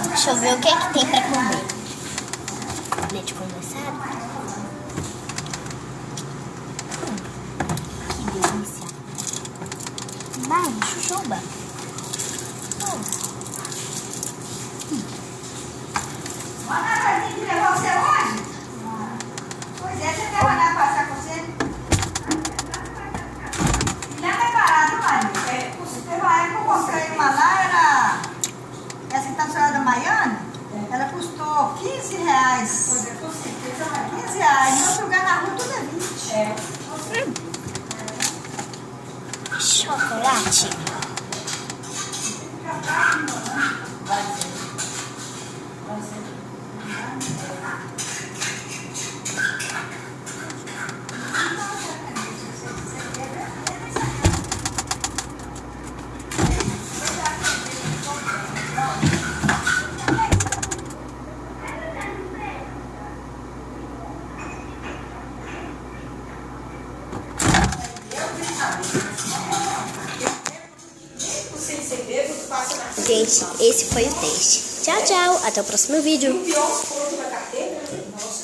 Deixa eu ver o que é que tem pra comer. Leite condensado. Que delícia. Vai, chuchuba. Ana, tem que levar você hoje? Pois é, você quer mandar passar com você? E já preparado, Mari. Teve uma época que eu comprei uma lá, era... Essa que tá na senhora da Maiana, ela custou R$15. Pois é, com certeza vai. R$15. Em outro lugar na rua tudo é 20. É. Chocolate. Vai ser. Vai ser. Gente, esse foi o teste. Tchau, tchau. Até o próximo vídeo.